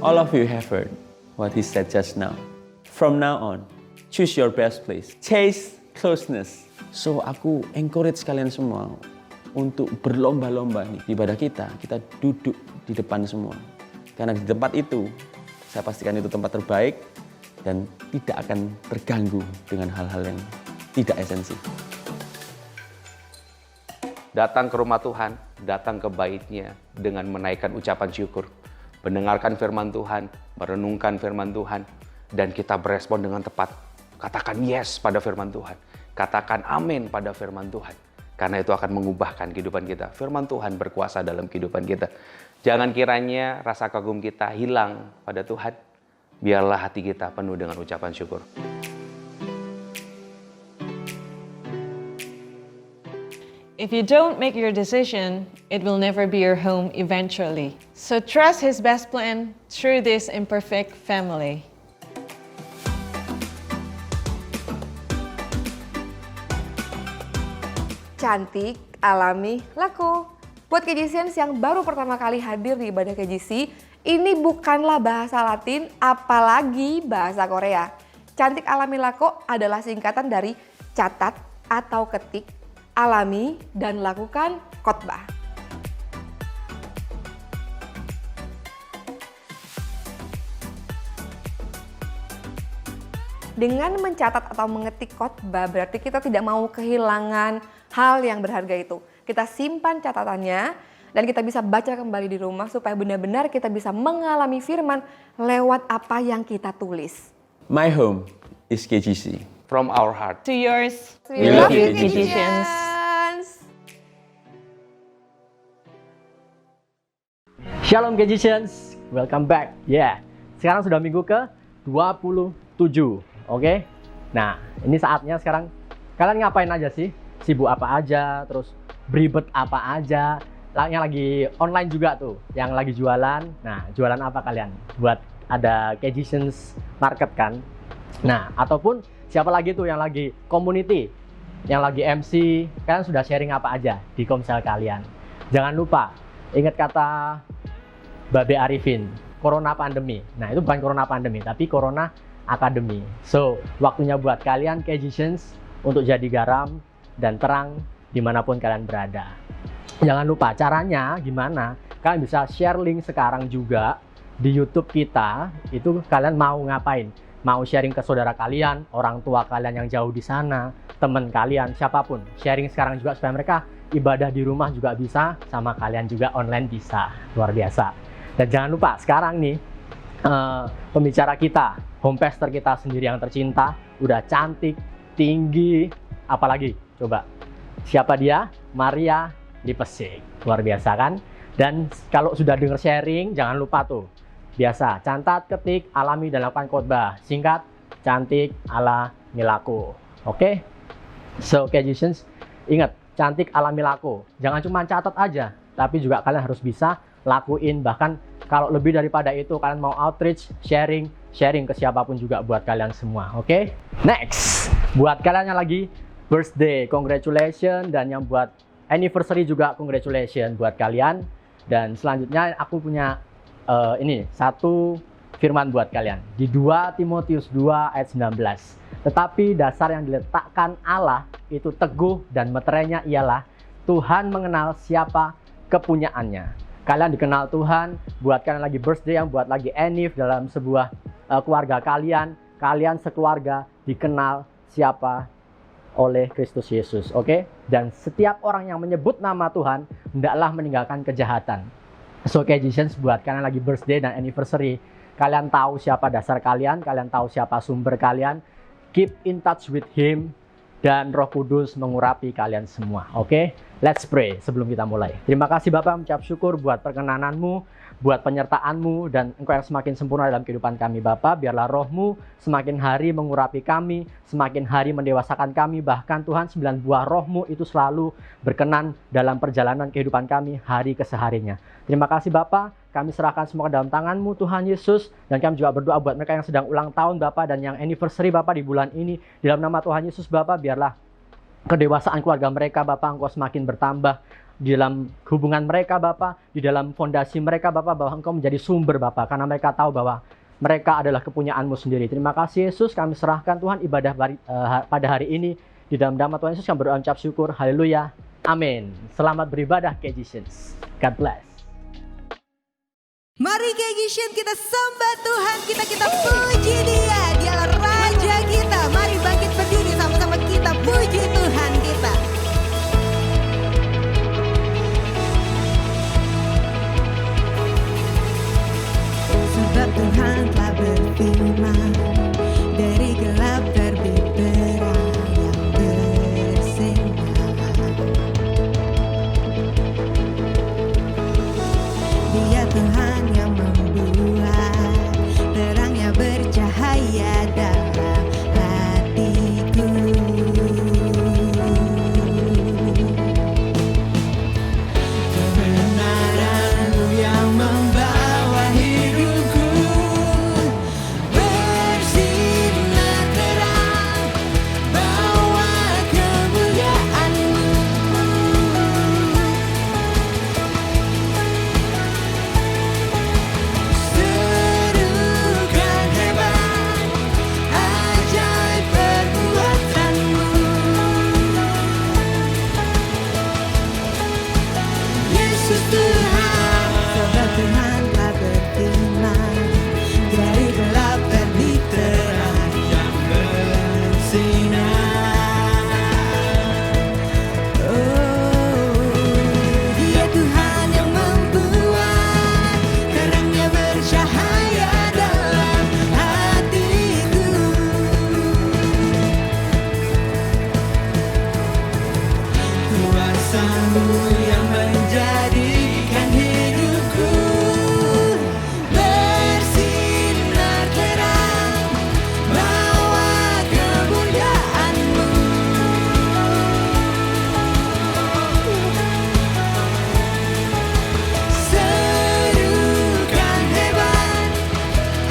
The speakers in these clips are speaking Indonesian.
All of you have heard what he said just now. From now on, choose your best place. Chase closeness. So aku encourage kalian semua untuk berlomba-lomba nih di ibadah kita duduk di depan semua. Karena di tempat itu, saya pastikan itu tempat terbaik dan tidak akan terganggu dengan hal-hal yang tidak esensi. Datang ke rumah Tuhan, datang ke baitnya dengan menaikkan ucapan syukur. Mendengarkan firman Tuhan, merenungkan firman Tuhan, dan kita berespon dengan tepat. Katakan yes pada firman Tuhan. Katakan amin pada firman Tuhan. Karena itu akan mengubahkan kehidupan kita. Firman Tuhan berkuasa dalam kehidupan kita. Jangan kiranya rasa kagum kita hilang pada Tuhan. Biarlah hati kita penuh dengan ucapan syukur. If you don't make your decision, it will never be your home eventually. So trust His best plan through this imperfect family. Cantik, alami, laku. Buat KJCians yang baru pertama kali hadir di ibadah KJC, ini bukanlah bahasa Latin, apalagi bahasa Korea. Cantik, alami, laku adalah singkatan dari catat atau ketik, alami, dan lakukan khotbah. Dengan mencatat atau mengetik khotbah berarti kita tidak mau kehilangan hal yang berharga itu. Kita simpan catatannya dan kita bisa baca kembali di rumah supaya benar-benar kita bisa mengalami firman lewat apa yang kita tulis. My home is KGC. From our heart. To yours, We love you, KJCians. Shalom KJCians, welcome back. Sekarang sudah minggu ke 27. Oke? Nah, ini saatnya sekarang kalian ngapain aja sih? Sibuk apa aja, terus beribet apa aja, yang lagi online juga tuh, yang lagi jualan. Nah, jualan apa kalian? Buat ada KJCians Market kan? Nah, ataupun siapa lagi tuh yang lagi community, yang lagi MC, kalian sudah sharing apa aja di komsel kalian. Jangan lupa, ingat kata Babe Arifin, Corona Pandemi. Nah, itu bukan Corona Pandemi, tapi Corona Academy. So, waktunya buat kalian KJCians untuk jadi garam dan terang dimanapun kalian berada. Jangan lupa caranya gimana. Kalian bisa share link sekarang juga di YouTube kita. Itu kalian mau ngapain? Mau sharing ke saudara kalian, orang tua kalian yang jauh di sana, teman kalian, siapapun. Sharing sekarang juga supaya mereka ibadah di rumah juga bisa, sama kalian juga online bisa. Luar biasa. Dan jangan lupa sekarang nih pembicara kita, homepester kita sendiri yang tercinta, udah cantik, tinggi, apalagi coba siapa dia? Maria Lipesik. Luar biasa kan? Dan kalau sudah dengar sharing, jangan lupa tuh biasa catat, ketik, alami, dan lakukan khotbah. Singkat, cantik, alami, laku. Oke? So KJCians, ingat, cantik, alami, laku. Jangan cuma catat aja, tapi juga kalian harus bisa lakuin. Bahkan kalau lebih daripada itu, kalian mau outreach, sharing ke siapapun juga buat kalian semua. Oke? Next, buat kalian yang lagi birthday, congratulations, dan yang buat anniversary juga congratulations buat kalian. Dan selanjutnya aku punya ini satu firman buat kalian di 2 Timotius 2 ayat 19. Tetapi dasar yang diletakkan Allah itu teguh dan meterainya ialah Tuhan mengenal siapa kepunyaannya. Kalian dikenal Tuhan. Buat kalian lagi birthday, yang buat lagi anniv dalam sebuah keluarga kalian sekeluarga dikenal siapa oleh Kristus Yesus. Oke? Dan setiap orang yang menyebut nama Tuhan hendaklah meninggalkan kejahatan. So KJCians, buat kalian lagi birthday dan anniversary, kalian tahu siapa dasar kalian tahu siapa sumber kalian. Keep in touch with Him, dan Roh Kudus mengurapi kalian semua. Oke? Let's pray sebelum kita mulai. Terima kasih Bapak, mengucap syukur buat perkenananmu, buat penyertaan-Mu, dan Engkau yang semakin sempurna dalam kehidupan kami Bapak. Biarlah Roh-Mu semakin hari mengurapi kami, semakin hari mendewasakan kami. Bahkan Tuhan, 9 buah Roh-Mu itu selalu berkenan dalam perjalanan kehidupan kami hari keseharinya. Terima kasih Bapak, kami serahkan semua ke dalam tangan-Mu Tuhan Yesus. Dan kami juga berdoa buat mereka yang sedang ulang tahun Bapak, dan yang anniversary Bapak di bulan ini. Di dalam nama Tuhan Yesus Bapak, biarlah kedewasaan keluarga mereka Bapak Engkau semakin bertambah. di dalam hubungan mereka Bapa, di dalam fondasi mereka Bapa, bahwa Engkau menjadi sumber Bapa, karena mereka tahu bahwa mereka adalah kepunyaan-Mu sendiri. Terima kasih Yesus, kami serahkan Tuhan ibadah pada hari ini di dalam nama Tuhan Yesus, yang berucap syukur. Haleluya. Amin. Selamat beribadah Kejicians. God bless. Mari Kejician kita sembah Tuhan kita puji Dia. Dialah Raja kita. Mari bangkit berdiri sama-sama kita puji Tuhan kita. Sebab Tuhan telah berfirman, dari gelap terbit terang yang bersinar. Dia Tuhan yang membuat terangnya bercahaya dalam hatiku. Kebenaran-Mu yang membawa hidupku bersinar terang, bawa kemuliaan-Mu. Serukan hebat, ajaib perbuatan-Mu. Yesus Tuhan, sebab Tuhan telah berfirman, dari gelap terbit terang yang bersinar. Dia Tuhan yang membuat terangnya bercahaya dalam hatiku. Kuasa-Mu yang menjadikan hidupku bersinar terang, bawa kemuliaan-Mu. Serukan hebat,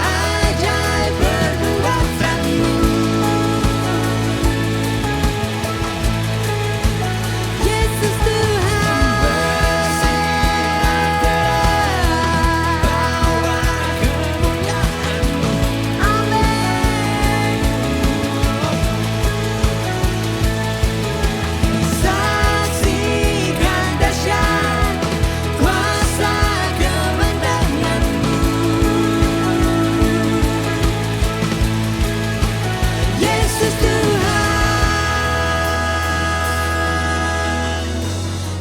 ajaib perbuatan-Mu. Yesus Tuhan, bersinar terang, bawa kemuliaan-Mu. Amin. Saksikan dahsyat kuasa kemenangan-Mu. Yesus Tuhan,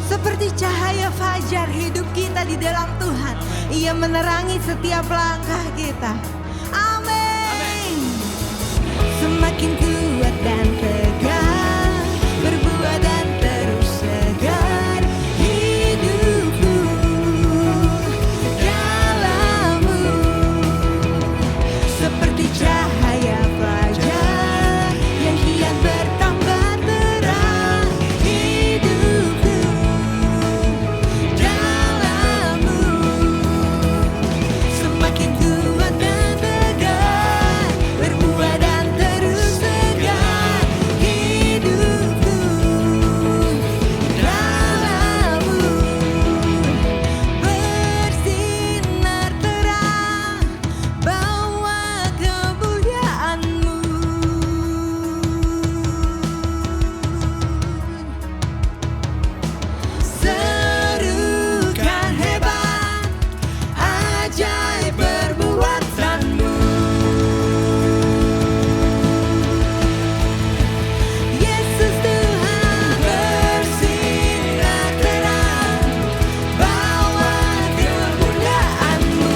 seperti cahaya fajar hidup kita di dalam Tuhan. Ia menerangi setiap langkah kita. Amin. Semakin kuat dan tegar, berbuat dan terus segar hidupku dalam-Mu. Seperti cahaya fajar yang kian bertambah terang hidupku dalam-Mu. Semakin kuat dan tegar, berbuat dan terus segar hidupku dalam-Mu. Bersinar terang, bawa kemuliaan-Mu. Serukan hebat, ajaib perbuatan-Mu. Yesus Tuhan, bersinar terang, bawa kemuliaan-Mu.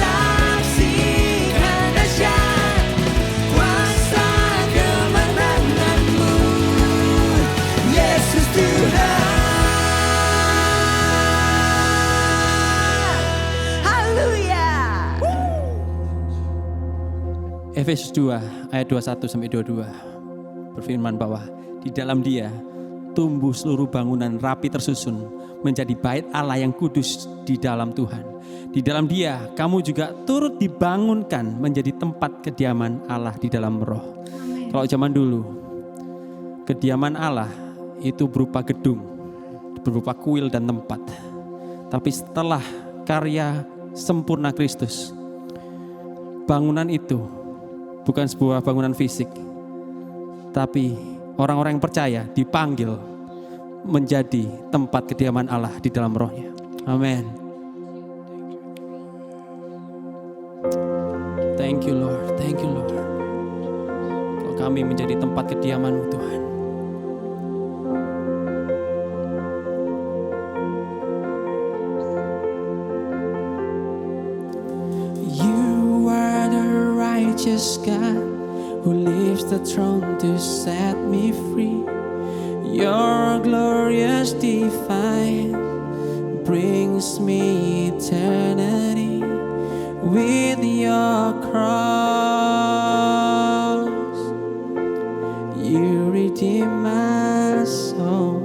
Saksikan dahsyat kuasa kemenangan-Mu. Yesus Tuhan. Haleluya. Efesus 2 ayat 21-22 berfirman bahwa di dalam Dia tumbuh seluruh bangunan rapi tersusun menjadi bait Allah yang kudus di dalam Tuhan. Di dalam Dia kamu juga turut dibangunkan menjadi tempat kediaman Allah di dalam Roh. Kalau zaman dulu, kediaman Allah itu berupa gedung, berupa kuil dan tempat. Tapi setelah karya sempurna Kristus, bangunan itu bukan sebuah bangunan fisik, tapi orang-orang yang percaya dipanggil menjadi tempat kediaman Allah di dalam rohnya. Amin. Thank you Lord, thank you Lord. Kalau kami menjadi tempat kediaman-Mu Tuhan. You are the righteous God who leaves the throne to set me free. Your glorious divine brings me eternity with your cross. You redeem my soul.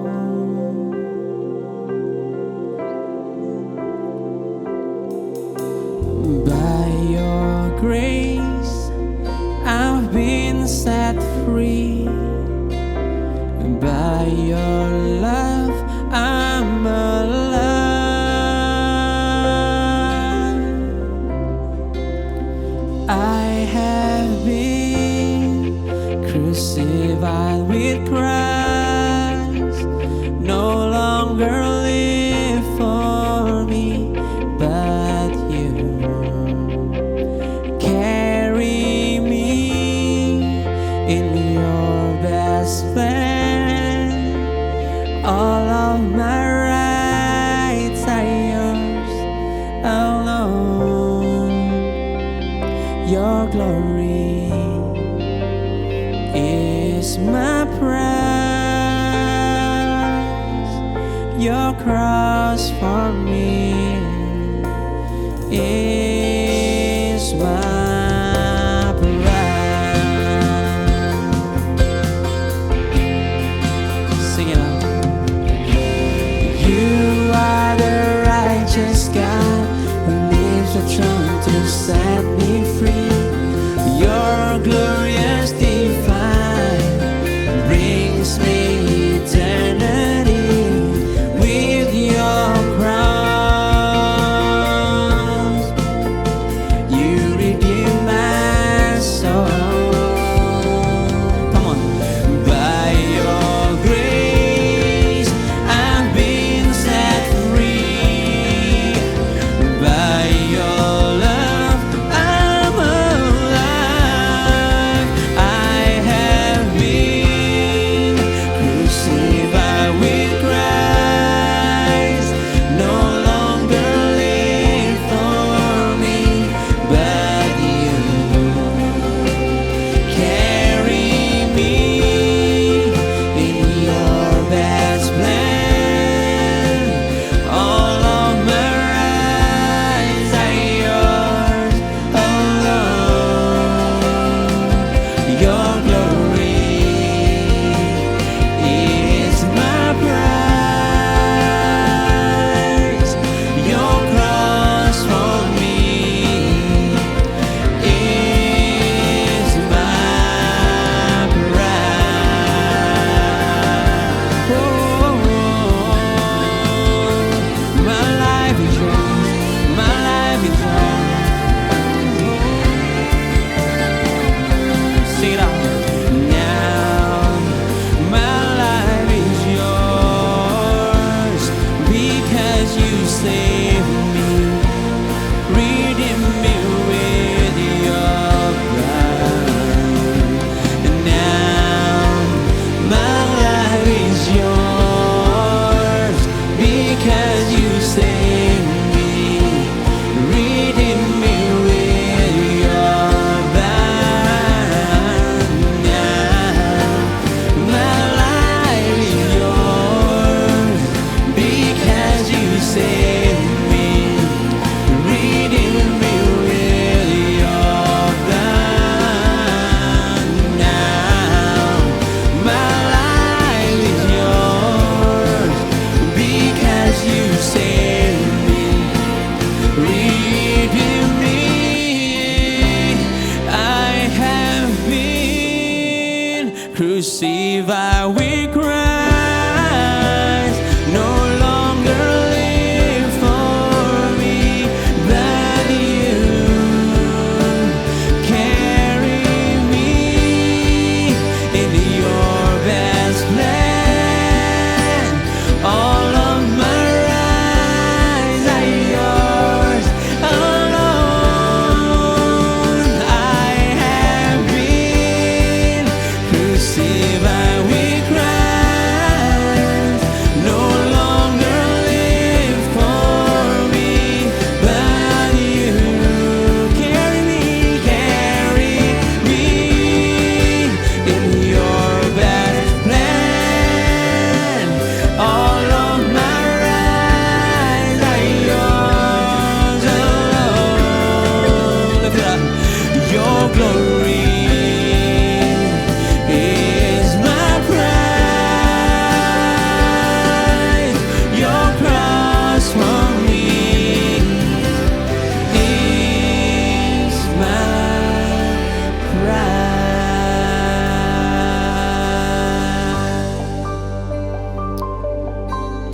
By your grace I've been set free. By your love I'm alive. I have been crucified with Christ. No longer live for me, but you carry me in your best plan. All of my rights are yours alone. Your glory is my prize. Your cross for me is my prize. Sing it out. You are the righteous God who leaves the throne to set me free. Your glorious divine brings me eternity with your cross. You redeem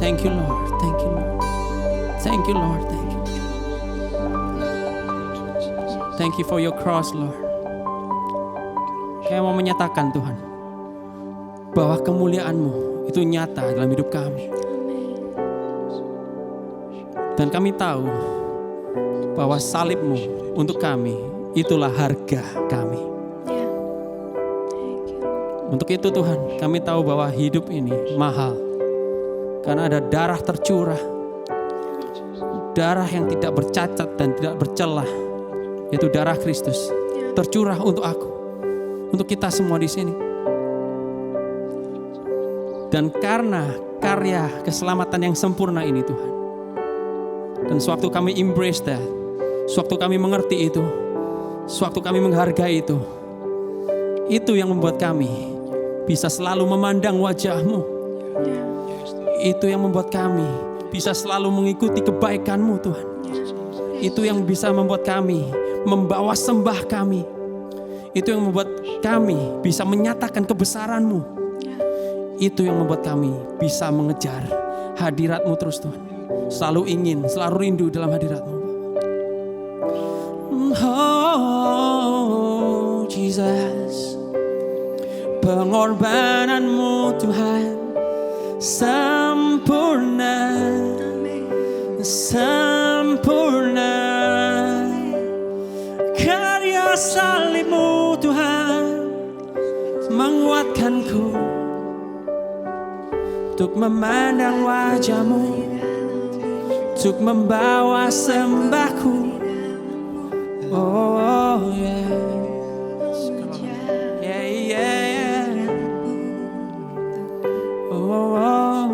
Thank you Lord, thank you Lord. Thank you Lord, thank you. Thank you for your cross Lord. Kami mau menyatakan Tuhan, bahwa kemuliaan-Mu itu nyata dalam hidup kami. Dan kami tahu bahwa salib-Mu untuk kami itulah harga kami. Untuk itu Tuhan, kami tahu bahwa hidup ini mahal. Karena ada darah tercurah. Darah yang tidak bercacat dan tidak bercelah. Yaitu darah Kristus. Tercurah untuk aku. Untuk kita semua di sini. Dan karena karya keselamatan yang sempurna ini Tuhan. Dan sewaktu kami embrace that. Sewaktu kami mengerti itu. Sewaktu kami menghargai itu. Itu yang membuat kami bisa selalu memandang wajah-Mu. Itu yang membuat kami bisa selalu mengikuti kebaikan-Mu Tuhan. Itu yang bisa membuat kami membawa sembah kami. Itu yang membuat kami bisa menyatakan kebesaran-Mu. Itu yang membuat kami bisa mengejar hadirat-Mu terus Tuhan. Selalu ingin, selalu rindu dalam hadirat-Mu. Oh Jesus, pengorbanan-Mu Tuhan sempurna, sempurna. Karya salib-Mu Tuhan menguatkanku untuk memandang wajah-Mu, untuk membawa sembahku. Oh yeah, yeah, yeah. Oh, oh.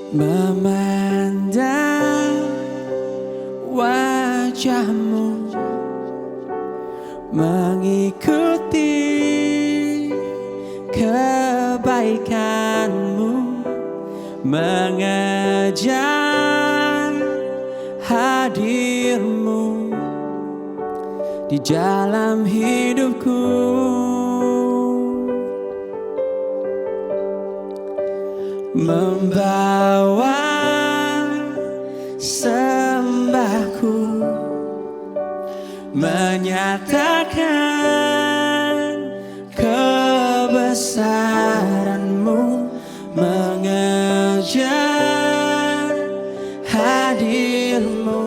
Memandang wajah-Mu, mengikuti kebaikan-Mu, mengejar hadir-Mu di dalam hidupku. Membawa sembahku, menyatakan kebesaran-Mu, mengejar hadir-Mu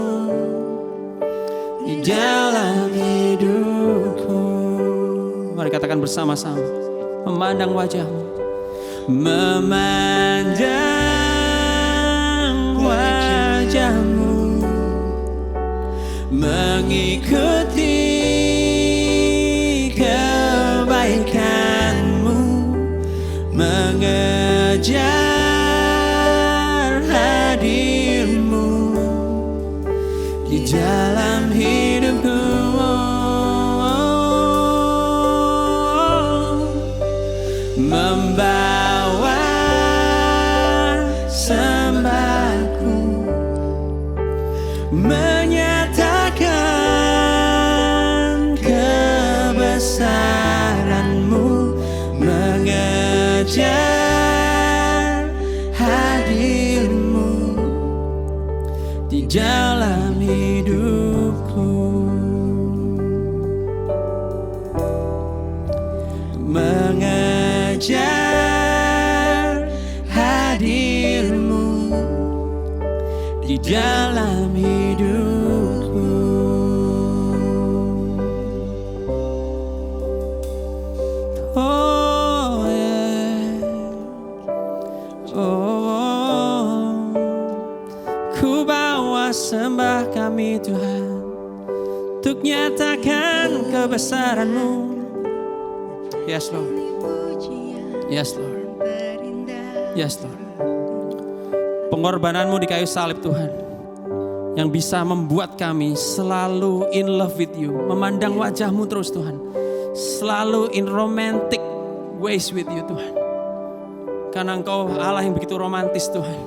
di dalam hidupku. Mari katakan bersama-sama, memandang wajah-Mu. Memandang wajah-Mu, mengikuti kebaikan-Mu, mengejar hadir-Mu di dalam hidupku. Membawa sembahku, menyatakan kebesaran-Mu, mengejar hadir-Mu di dalam hidupku. Mengejar hadir-Mu di dalam hidupku. Oh yeah. Oh, ku bawa sembah kami Tuhan, untuk nyatakan kebesaran-Mu. Yes Lord. Yes Lord. Yes Lord. Pengorbanan-Mu di kayu salib Tuhan, yang bisa membuat kami selalu in love with You, memandang wajah-Mu terus Tuhan, selalu in romantic ways with You Tuhan. Karena Engkau Allah yang begitu romantis Tuhan.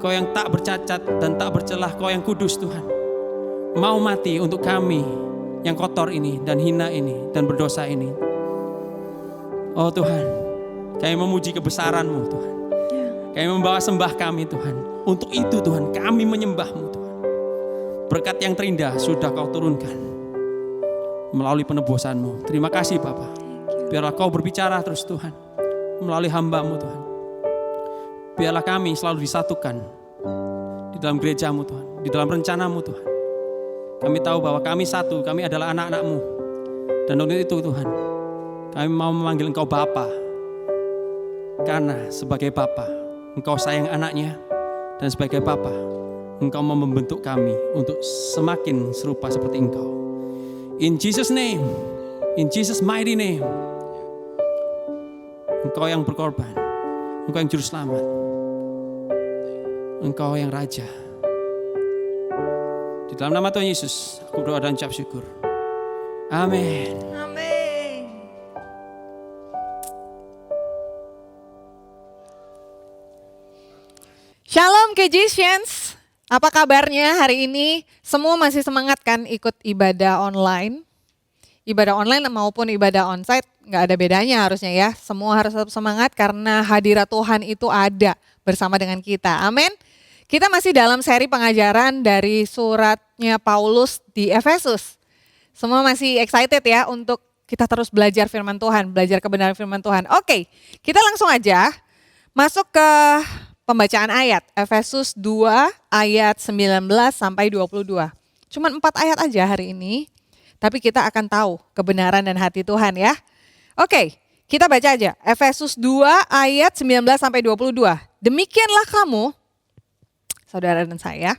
Kau yang tak bercacat dan tak bercelah, Kau yang kudus Tuhan. Mau mati untuk kami yang kotor ini dan hina ini dan berdosa ini. Oh Tuhan, kami memuji kebesaran-Mu Tuhan. Kami membawa sembah kami Tuhan. Untuk itu Tuhan, kami menyembah-Mu Tuhan. Berkat yang terindah sudah Kau turunkan melalui penebusan-Mu. Terima kasih Bapa. Biarlah Kau berbicara terus Tuhan, melalui hamba-Mu Tuhan. Biarlah kami selalu disatukan di dalam gereja-Mu Tuhan, di dalam rencana-Mu Tuhan. Kami tahu bahwa kami satu, kami adalah anak-anak-Mu. Dan untuk itu Tuhan, kami mau memanggil Engkau Bapa. Karena sebagai Bapa, Engkau sayang anaknya. Dan sebagai Bapa, Engkau mau membentuk kami untuk semakin serupa seperti Engkau. In Jesus name, in Jesus mighty name. Engkau yang berkorban, Engkau yang juru selamat, Engkau yang Raja. Di dalam nama Tuhan Yesus, aku berdoa dan ucap syukur. Amin. Amin. Shalom Kejisians, apa kabarnya hari ini? Semua masih semangat kan ikut ibadah online? Ibadah online maupun ibadah onsite nggak ada bedanya harusnya ya. Semua harus tetap semangat karena hadirat Tuhan itu ada bersama dengan kita. Amin. Kita masih dalam seri pengajaran dari suratnya Paulus di Efesus. Semua masih excited ya untuk kita terus belajar firman Tuhan, belajar kebenaran firman Tuhan. Oke, kita langsung aja masuk ke pembacaan ayat. Efesus 2 ayat 19 sampai 22. Cuma 4 ayat aja hari ini, tapi kita akan tahu kebenaran dan hati Tuhan ya. Oke, kita baca aja. Efesus 2 ayat 19 sampai 22. Demikianlah kamu, saudara dan saya,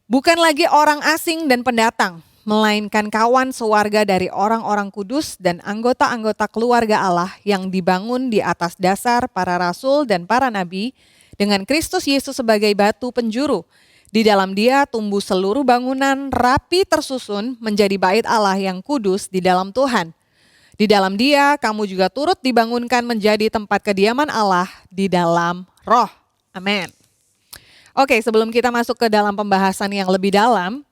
bukan lagi orang asing dan pendatang, melainkan kawan sewarga dari orang-orang kudus dan anggota-anggota keluarga Allah yang dibangun di atas dasar para rasul dan para nabi dengan Kristus Yesus sebagai batu penjuru. Di dalam Dia tumbuh seluruh bangunan rapi tersusun menjadi bait Allah yang kudus di dalam Tuhan. Di dalam Dia kamu juga turut dibangunkan menjadi tempat kediaman Allah di dalam Roh. Amin. Oke, sebelum kita masuk ke dalam pembahasan yang lebih dalam,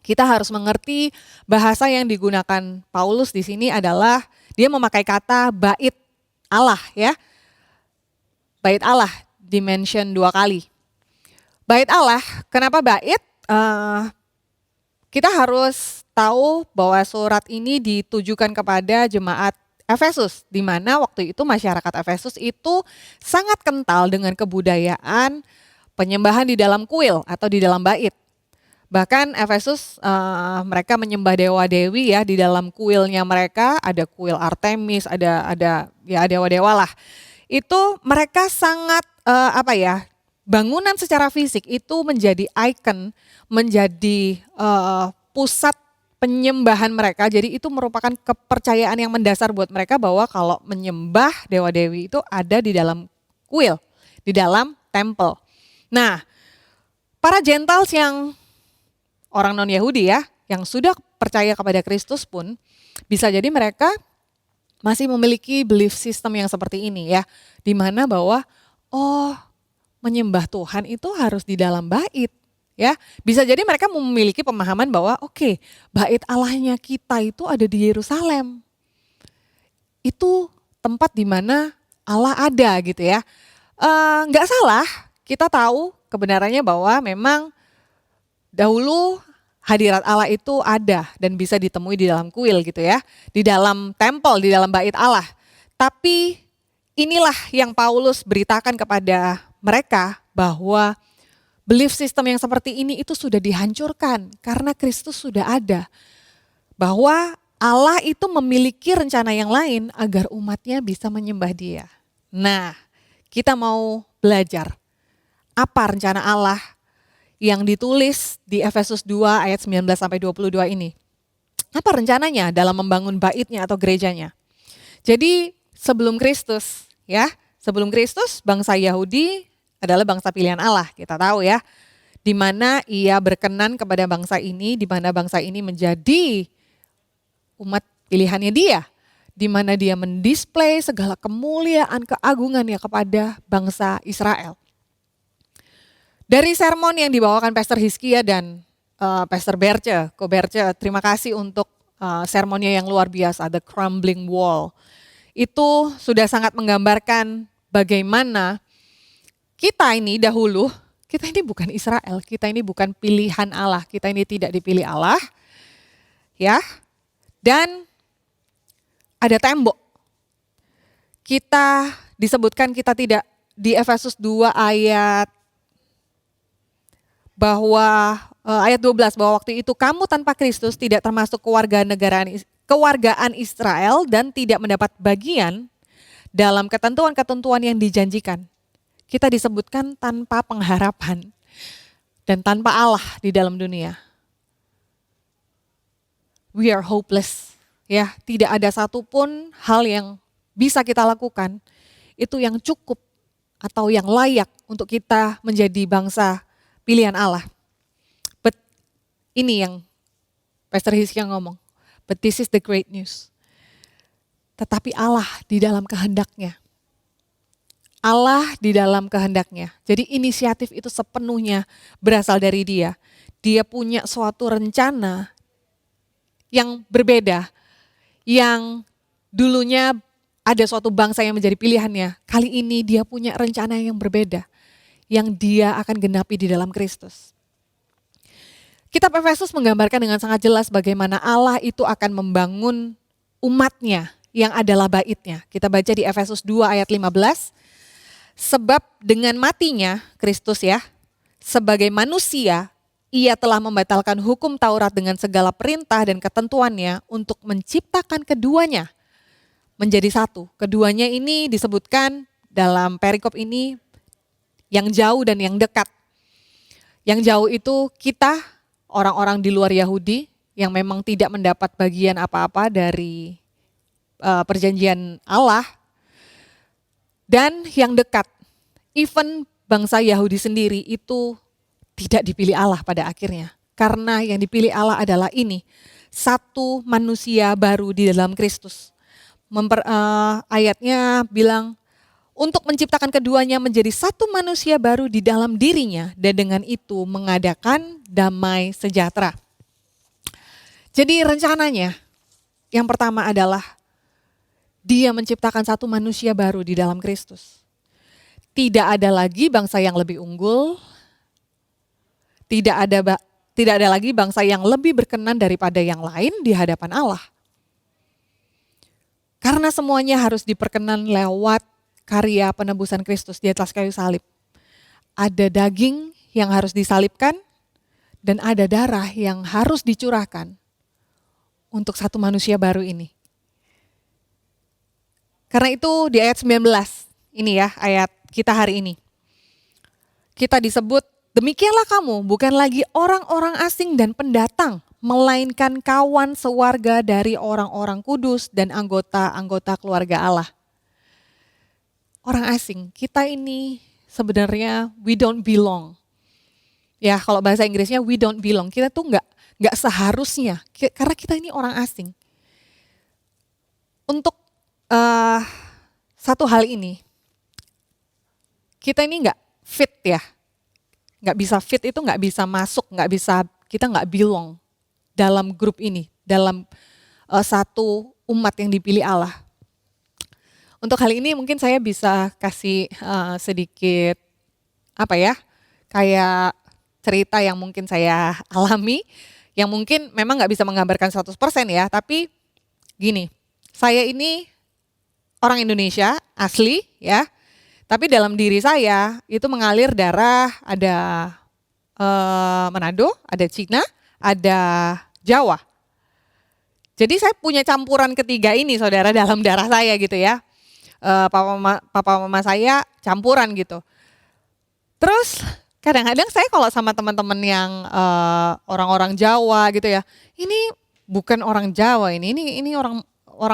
kita harus mengerti bahasa yang digunakan Paulus di sini adalah dia memakai kata bait Allah ya. Bait Allah dimention 2 kali. Bait Allah, kenapa bait? Kita harus tahu bahwa surat ini ditujukan kepada jemaat Efesus, di mana waktu itu masyarakat Efesus itu sangat kental dengan kebudayaan penyembahan di dalam kuil atau di dalam bait. Bahkan Efesus mereka menyembah dewa-dewi ya, di dalam kuilnya mereka ada kuil Artemis, ada ya dewa-dewa lah. Itu mereka sangat bangunan secara fisik itu menjadi ikon, menjadi pusat penyembahan mereka. Jadi itu merupakan kepercayaan yang mendasar buat mereka bahwa kalau menyembah dewa-dewi itu ada di dalam kuil, di dalam temple. Nah, para Gentiles yang orang non-Yahudi ya, yang sudah percaya kepada Kristus pun, bisa jadi mereka masih memiliki belief system yang seperti ini ya. Di mana bahwa, menyembah Tuhan itu harus di dalam bait ya. Bisa jadi mereka memiliki pemahaman bahwa bait Allahnya kita itu ada di Yerusalem. Itu tempat di mana Allah ada gitu ya. Nggak salah, kita tahu kebenarannya bahwa memang dahulu hadirat Allah itu ada dan bisa ditemui di dalam kuil gitu ya. Di dalam temple, di dalam bait Allah. Tapi inilah yang Paulus beritakan kepada mereka bahwa belief system yang seperti ini itu sudah dihancurkan karena Kristus sudah ada. Bahwa Allah itu memiliki rencana yang lain agar umatnya bisa menyembah Dia. Nah, kita mau belajar apa rencana Allah yang ditulis di Efesus 2 ayat 19 sampai 22 ini. Apa rencananya dalam membangun baitnya atau gerejanya? Jadi sebelum Kristus ya, sebelum Kristus bangsa Yahudi adalah bangsa pilihan Allah, kita tahu ya. Di mana Ia berkenan kepada bangsa ini, di mana bangsa ini menjadi umat pilihannya Dia. Di mana Dia mendisplay segala kemuliaan, keagungannya kepada bangsa Israel. Dari sermon yang dibawakan Pastor Hizkia dan Pastor Ko Berce, terima kasih untuk sermonnya yang luar biasa, The Crumbling Wall. itu sudah sangat menggambarkan bagaimana kita ini dahulu, kita ini bukan Israel, kita ini bukan pilihan Allah, kita ini tidak dipilih Allah, ya. Dan ada tembok. Kita disebutkan kita tidak di Efesus 2 ayat bahwa ayat 12 bahwa waktu itu kamu tanpa Kristus tidak termasuk kewargaan Israel dan tidak mendapat bagian dalam ketentuan-ketentuan yang dijanjikan. Kita disebutkan tanpa pengharapan dan tanpa Allah di dalam dunia. We are hopeless. Ya, tidak ada satupun hal yang bisa kita lakukan itu yang cukup atau yang layak untuk kita menjadi bangsa pilihan Allah. But ini yang Pastor Hizkia ngomong. But this is the great news. Tetapi Allah di dalam kehendaknya. Allah di dalam kehendaknya. Jadi inisiatif itu sepenuhnya berasal dari Dia. Dia punya suatu rencana yang berbeda. Yang dulunya ada suatu bangsa yang menjadi pilihannya. Kali ini Dia punya rencana yang berbeda. Yang Dia akan genapi di dalam Kristus. Kitab Efesus menggambarkan dengan sangat jelas bagaimana Allah itu akan membangun umatnya yang adalah baitnya. Kita baca di Efesus 2 ayat 15. Sebab dengan matinya Kristus ya, sebagai manusia, Ia telah membatalkan hukum Taurat dengan segala perintah dan ketentuannya untuk menciptakan keduanya menjadi satu. Keduanya ini disebutkan dalam perikop ini yang jauh dan yang dekat. Yang jauh itu kita, orang-orang di luar Yahudi yang memang tidak mendapat bagian apa-apa dari perjanjian Allah. Dan yang dekat, even bangsa Yahudi sendiri itu tidak dipilih Allah pada akhirnya. Karena yang dipilih Allah adalah ini, satu manusia baru di dalam Kristus. Ayatnya bilang, untuk menciptakan keduanya menjadi satu manusia baru di dalam dirinya dan dengan itu mengadakan damai sejahtera. Jadi rencananya yang pertama adalah Dia menciptakan satu manusia baru di dalam Kristus. Tidak ada lagi bangsa yang lebih unggul, tidak ada lagi bangsa yang lebih berkenan daripada yang lain di hadapan Allah. Karena semuanya harus diperkenan lewat karya penebusan Kristus di atas kayu salib. Ada daging yang harus disalibkan dan ada darah yang harus dicurahkan untuk satu manusia baru ini. Karena itu di ayat 19, ini ya ayat kita hari ini. Kita disebut, demikianlah kamu bukan lagi orang-orang asing dan pendatang, melainkan kawan sewarga dari orang-orang kudus dan anggota-anggota keluarga Allah. Orang asing, kita ini sebenarnya we don't belong. Ya kalau bahasa Inggrisnya we don't belong, kita tuh nggak seharusnya, karena kita ini orang asing. Untuk satu hal ini, kita ini nggak fit ya, nggak bisa fit itu nggak bisa masuk, kita nggak belong dalam grup ini, dalam satu umat yang dipilih Allah. Untuk hal ini mungkin saya bisa kasih sedikit kayak cerita yang mungkin saya alami, yang mungkin memang nggak bisa menggambarkan 100% ya, tapi gini, saya ini orang Indonesia asli ya, tapi dalam diri saya itu mengalir darah, ada Manado, ada Cina, ada Jawa. Jadi saya punya campuran ketiga ini saudara dalam darah saya gitu ya. Papa mama saya campuran gitu. Terus kadang-kadang saya kalau sama teman-teman yang orang-orang Jawa gitu ya, ini bukan orang Jawa ini orang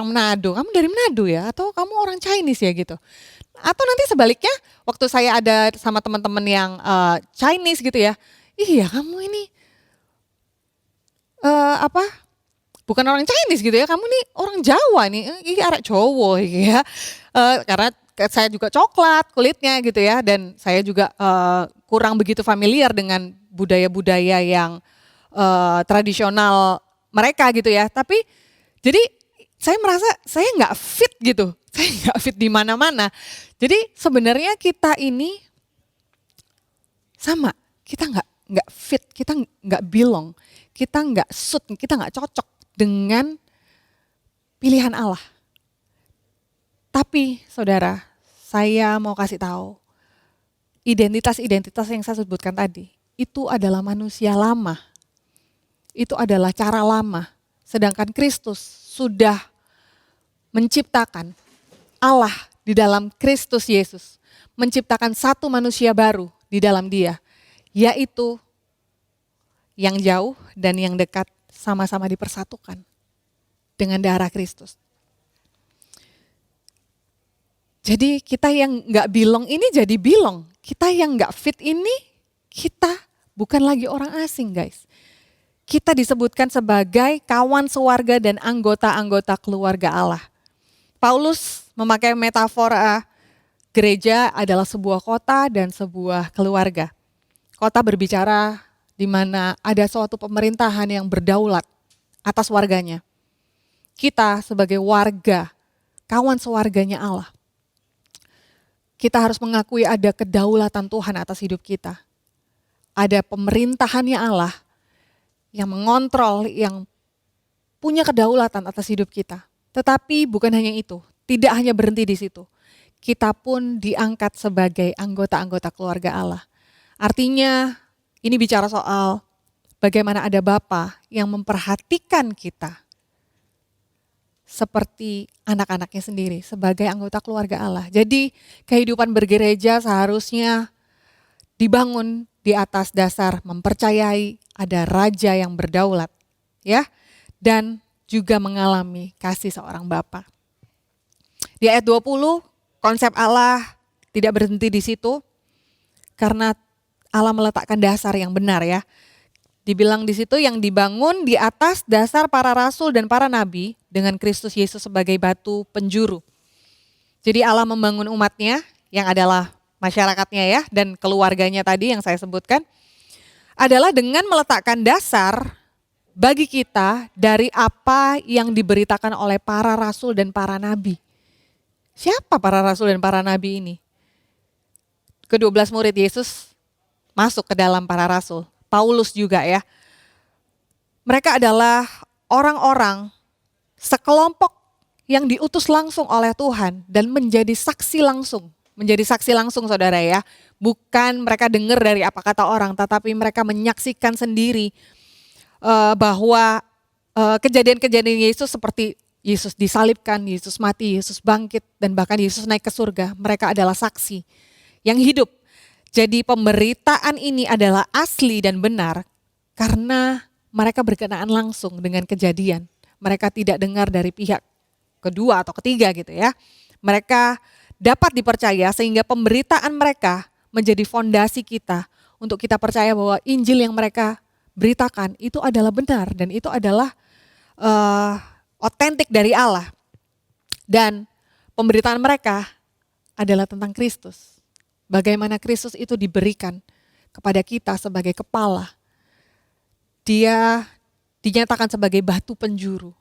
Manado. Kamu dari Manado ya? Atau kamu orang Chinese ya gitu? Atau nanti sebaliknya waktu saya ada sama teman-teman yang Chinese gitu ya, iya kamu ini bukan orang Chinese gitu ya, kamu nih orang Jawa nih, ini arek Jawa ya. Karena saya juga coklat kulitnya gitu ya, dan saya juga kurang begitu familiar dengan budaya-budaya yang tradisional mereka gitu ya. Tapi jadi saya merasa saya nggak fit gitu Saya nggak fit di mana-mana. Jadi sebenarnya kita ini sama, kita nggak fit, kita nggak belong, kita nggak suit, kita nggak cocok dengan pilihan Allah. Tapi saudara, saya mau kasih tahu, identitas-identitas yang saya sebutkan tadi, itu adalah manusia lama. Itu adalah cara lama. Sedangkan Kristus sudah menciptakan Allah di dalam Kristus Yesus. Menciptakan satu manusia baru di dalam dia. Yaitu yang jauh dan yang dekat sama-sama dipersatukan dengan darah Kristus. Jadi kita yang gak belong ini jadi belong. Kita yang gak fit ini, kita bukan lagi orang asing guys. Kita disebutkan sebagai kawan sewarga dan anggota-anggota keluarga Allah. Paulus memakai metafora gereja adalah sebuah kota dan sebuah keluarga. Kota berbicara di mana ada suatu pemerintahan yang berdaulat atas warganya. Kita sebagai warga, kawan sewarganya Allah. Kita harus mengakui ada kedaulatan Tuhan atas hidup kita. Ada pemerintahannya Allah yang mengontrol, yang punya kedaulatan atas hidup kita. Tetapi bukan hanya itu, tidak hanya berhenti di situ. Kita pun diangkat sebagai anggota-anggota keluarga Allah. Artinya ini bicara soal bagaimana ada Bapa yang memperhatikan kita seperti anak-anaknya sendiri sebagai anggota keluarga Allah. Jadi kehidupan bergereja seharusnya dibangun di atas dasar mempercayai ada raja yang berdaulat, ya, dan juga mengalami kasih seorang Bapa. Di ayat 20 konsep Allah tidak berhenti di situ karena Allah meletakkan dasar yang benar ya. Dibilang di situ yang dibangun di atas dasar para rasul dan para nabi dengan Kristus Yesus sebagai batu penjuru. Jadi Allah membangun umatnya yang adalah masyarakatnya ya dan keluarganya tadi yang saya sebutkan adalah dengan meletakkan dasar bagi kita dari apa yang diberitakan oleh para rasul dan para nabi. Siapa para rasul dan para nabi ini? Ke-12 murid Yesus masuk ke dalam para rasul. Paulus juga ya. Mereka adalah orang-orang sekelompok yang diutus langsung oleh Tuhan dan menjadi saksi langsung. Menjadi saksi langsung saudara ya. Bukan mereka dengar dari apa kata orang, tetapi mereka menyaksikan sendiri bahwa kejadian-kejadian Yesus seperti Yesus disalibkan, Yesus mati, Yesus bangkit, dan bahkan Yesus naik ke surga. Mereka adalah saksi yang hidup. Jadi pemberitaan ini adalah asli dan benar karena mereka berkenaan langsung dengan kejadian. Mereka tidak dengar dari pihak kedua atau ketiga gitu ya. Mereka dapat dipercaya sehingga pemberitaan mereka menjadi fondasi kita untuk kita percaya bahwa Injil yang mereka beritakan itu adalah benar dan itu adalah otentik dari Allah. Dan pemberitaan mereka adalah tentang Kristus. Bagaimana Kristus itu diberikan kepada kita sebagai kepala. Dia dinyatakan sebagai batu penjuru.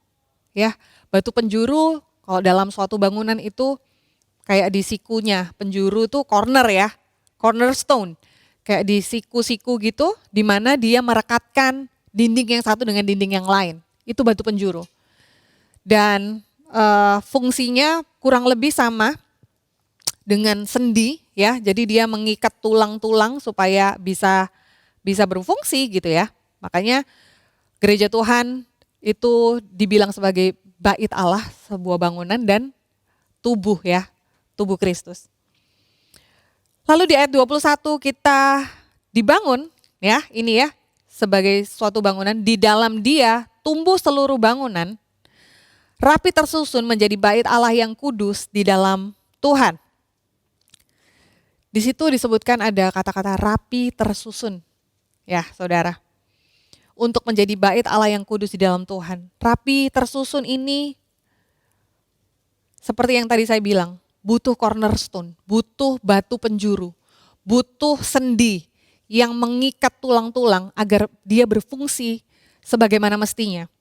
Ya, batu penjuru kalau dalam suatu bangunan itu kayak di sikunya, penjuru itu corner ya, cornerstone. Kayak di siku-siku gitu, di mana dia merekatkan dinding yang satu dengan dinding yang lain. Itu batu penjuru. Dan fungsinya kurang lebih sama dengan sendi ya, jadi dia mengikat tulang-tulang supaya bisa berfungsi gitu ya. Makanya gereja Tuhan itu dibilang sebagai bait Allah, sebuah bangunan dan tubuh ya, tubuh Kristus. Lalu di ayat 21 kita dibangun ya, ini ya sebagai suatu bangunan, di dalam dia tumbuh seluruh bangunan rapi tersusun menjadi bait Allah yang kudus di dalam Tuhan. Di situ disebutkan ada kata-kata rapi tersusun. Ya, saudara. Untuk menjadi bait Allah yang kudus di dalam Tuhan. Rapi tersusun ini seperti yang tadi saya bilang, butuh cornerstone, butuh batu penjuru, butuh sendi yang mengikat tulang-tulang agar dia berfungsi sebagaimana mestinya.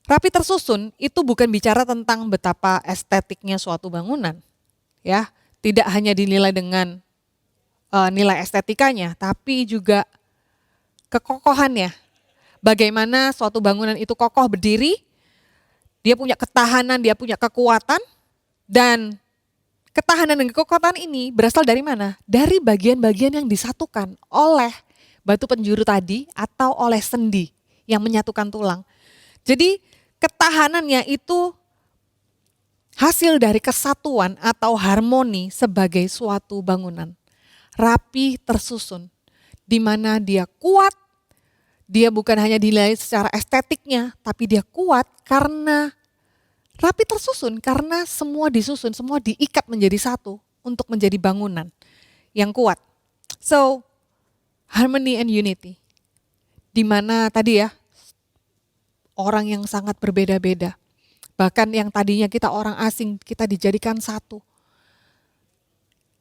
Rapi tersusun itu bukan bicara tentang betapa estetiknya suatu bangunan. Ya, tidak hanya dinilai dengan nilai estetikanya, tapi juga kekokohannya. Bagaimana suatu bangunan itu kokoh berdiri, dia punya ketahanan, dia punya kekuatan, dan ketahanan dan kekuatan ini berasal dari mana? Dari bagian-bagian yang disatukan oleh batu penjuru tadi atau oleh sendi yang menyatukan tulang. Jadi ketahanannya itu hasil dari kesatuan atau harmoni sebagai suatu bangunan. Rapi tersusun, di mana dia kuat, dia bukan hanya dinilai secara estetiknya, tapi dia kuat karena rapi tersusun, karena semua disusun, semua diikat menjadi satu untuk menjadi bangunan yang kuat. So, harmony and unity, di mana tadi ya, orang yang sangat berbeda-beda, bahkan yang tadinya kita orang asing, kita dijadikan satu.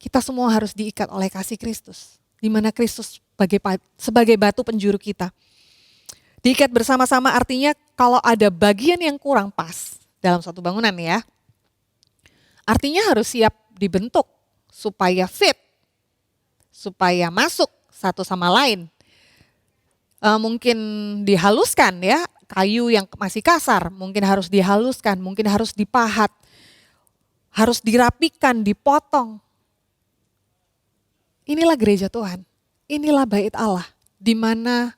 Kita semua harus diikat oleh kasih Kristus, di mana Kristus sebagai batu penjuru kita. Diikat bersama-sama artinya kalau ada bagian yang kurang pas dalam suatu bangunan ya, artinya harus siap dibentuk supaya fit, supaya masuk satu sama lain. Mungkin dihaluskan ya, kayu yang masih kasar mungkin harus dihaluskan, mungkin harus dipahat, harus dirapikan, dipotong. Inilah gereja Tuhan, inilah bait Allah, di mana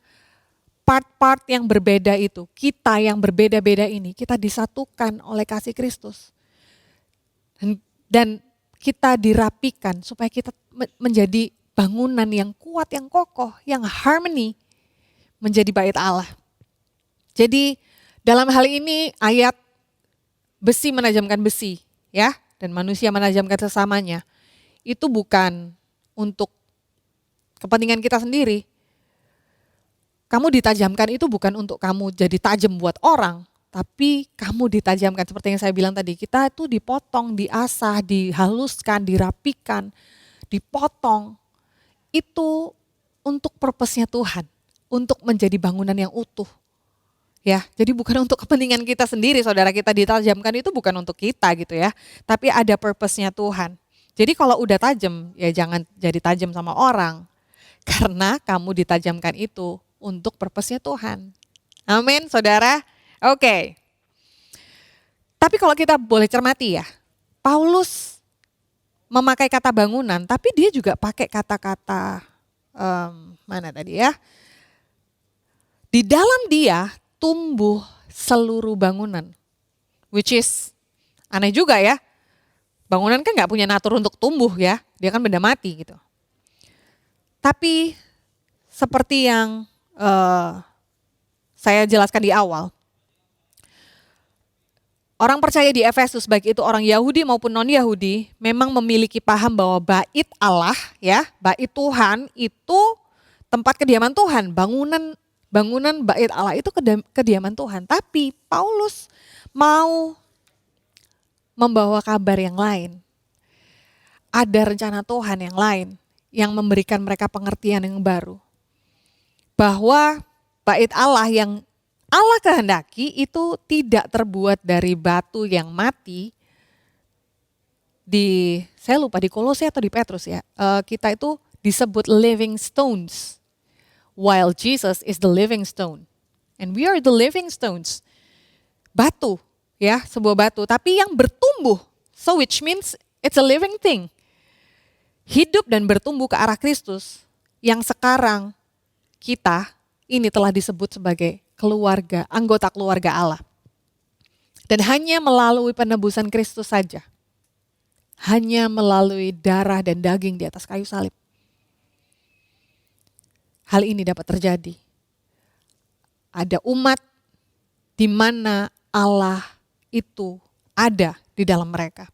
part-part yang berbeda itu, kita yang berbeda-beda ini, kita disatukan oleh kasih Kristus. Dan kita dirapikan supaya kita menjadi bangunan yang kuat, yang kokoh, yang harmony, menjadi bait Allah. Jadi dalam hal ini ayat besi menajamkan besi, ya, dan manusia menajamkan sesamanya, itu bukan untuk kepentingan kita sendiri. Kamu ditajamkan itu bukan untuk kamu jadi tajam buat orang, tapi kamu ditajamkan seperti yang saya bilang tadi, kita itu dipotong, diasah, dihaluskan, dirapikan, dipotong. Itu untuk purpose-nya Tuhan, untuk menjadi bangunan yang utuh. Ya, jadi bukan untuk kepentingan kita sendiri, saudara, kita ditajamkan itu bukan untuk kita gitu ya, tapi ada purpose-nya Tuhan. Jadi kalau udah tajam, ya jangan jadi tajam sama orang. Karena kamu ditajamkan itu untuk purpose-nya Tuhan. Amin, saudara. Oke. Tapi kalau kita boleh cermati ya, Paulus memakai kata bangunan, tapi dia juga pakai kata-kata, mana tadi ya? Di dalam dia tumbuh seluruh bangunan. Which is aneh juga ya. Bangunan kan gak punya natur untuk tumbuh ya, dia kan benda mati gitu. Tapi seperti yang saya jelaskan di awal, orang percaya di Efesus, baik itu orang Yahudi maupun non-Yahudi, memang memiliki paham bahwa bait Allah ya, bait Tuhan itu tempat kediaman Tuhan, bangunan bait Allah itu kediaman Tuhan. Tapi Paulus mau membawa kabar yang lain. Ada rencana Tuhan yang lain yang memberikan mereka pengertian yang baru. Bahwa bait Allah yang Allah kehendaki itu tidak terbuat dari batu yang mati. Saya lupa di Kolose atau di Petrus ya. Kita itu disebut living stones. While Jesus is the living stone. And we are the living stones. Batu. Ya, sebuah batu, tapi yang bertumbuh, so which means it's a living thing. Hidup dan bertumbuh ke arah Kristus, yang sekarang kita ini telah disebut sebagai keluarga, anggota keluarga Allah. Dan hanya melalui penebusan Kristus saja, hanya melalui darah dan daging di atas kayu salib, hal ini dapat terjadi. Ada umat di mana Allah itu ada di dalam mereka.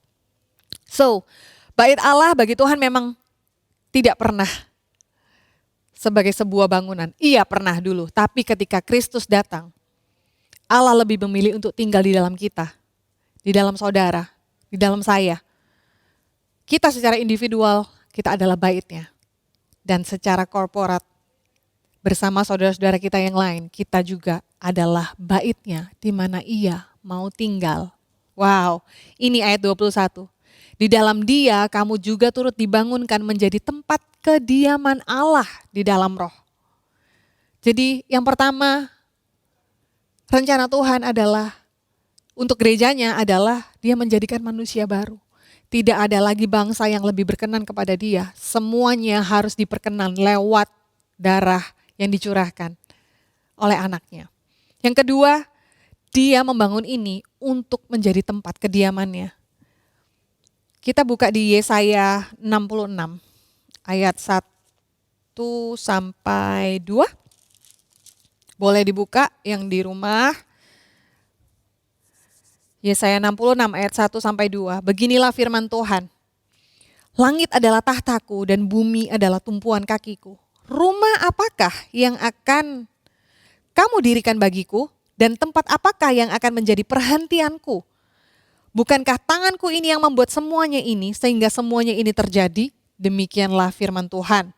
So, bait Allah bagi Tuhan memang tidak pernah sebagai sebuah bangunan. Iya pernah dulu, tapi ketika Kristus datang, Allah lebih memilih untuk tinggal di dalam kita, di dalam saudara, di dalam saya. Kita secara individual, kita adalah baitnya. Dan secara korporat, bersama saudara-saudara kita yang lain, kita juga adalah baitnya di mana ia mau tinggal. Wow, ini ayat 21. Di dalam dia kamu juga turut dibangunkan menjadi tempat kediaman Allah di dalam roh. Jadi yang pertama, rencana Tuhan adalah untuk gerejanya adalah dia menjadikan manusia baru. Tidak ada lagi bangsa yang lebih berkenan kepada dia. Semuanya harus diperkenan lewat darah yang dicurahkan oleh anaknya. Yang kedua, dia membangun ini untuk menjadi tempat kediamannya. Kita buka di Yesaya 66 ayat 1 sampai 2. Boleh dibuka yang di rumah. Yesaya 66 ayat 1 sampai 2. Beginilah firman Tuhan. Langit adalah tahtaku dan bumi adalah tumpuan kakiku. Rumah apakah yang akan kamu dirikan bagiku dan tempat apakah yang akan menjadi perhentianku? Bukankah tanganku ini yang membuat semuanya ini sehingga semuanya ini terjadi? Demikianlah firman Tuhan.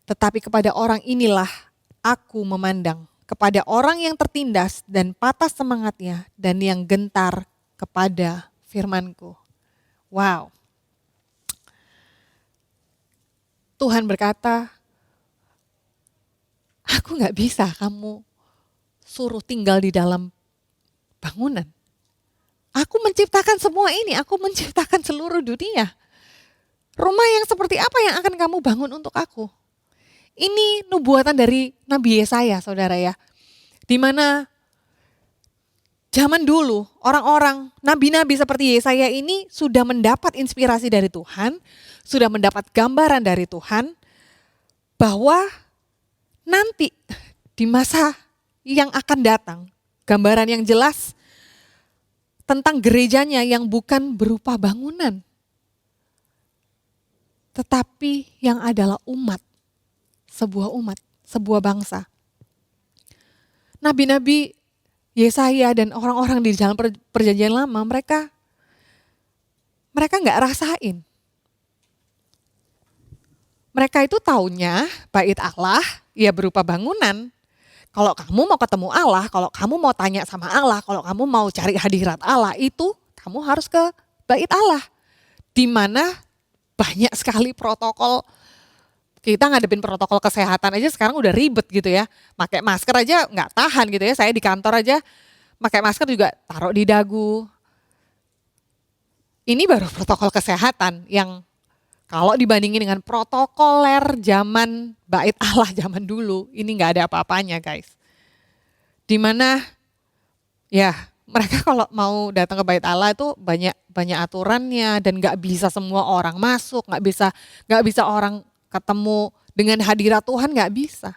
Tetapi kepada orang inilah aku memandang. Kepada orang yang tertindas dan patah semangatnya dan yang gentar kepada firmanku. Wow. Tuhan berkata, aku gak bisa kamu suruh tinggal di dalam bangunan. Aku menciptakan semua ini, aku menciptakan seluruh dunia. Rumah yang seperti apa yang akan kamu bangun untuk aku? Ini nubuatan dari Nabi Yesaya, saudara ya. Di mana zaman dulu orang-orang, nabi-nabi seperti Yesaya ini sudah mendapat inspirasi dari Tuhan, sudah mendapat gambaran dari Tuhan, bahwa nanti di masa yang akan datang, gambaran yang jelas tentang gerejanya yang bukan berupa bangunan, tetapi yang adalah umat, sebuah bangsa. Nabi-nabi Yesaya dan orang-orang di dalam perjanjian lama, mereka nggak rasain. Mereka itu taunya bait Allah ya berupa bangunan. Kalau kamu mau ketemu Allah, kalau kamu mau tanya sama Allah, kalau kamu mau cari hadirat Allah, itu kamu harus ke bait Allah. Di mana banyak sekali protokol, kita ngadepin protokol kesehatan aja sekarang udah ribet gitu ya. Pakai masker aja nggak tahan gitu ya, saya di kantor aja pakai masker juga taruh di dagu. Ini baru protokol kesehatan yang kalau dibandingin dengan protokoler zaman bait Allah zaman dulu, ini nggak ada apa-apanya guys. Dimana ya mereka kalau mau datang ke bait Allah itu banyak aturannya dan nggak bisa semua orang masuk, nggak bisa orang ketemu dengan hadirat Tuhan, nggak bisa.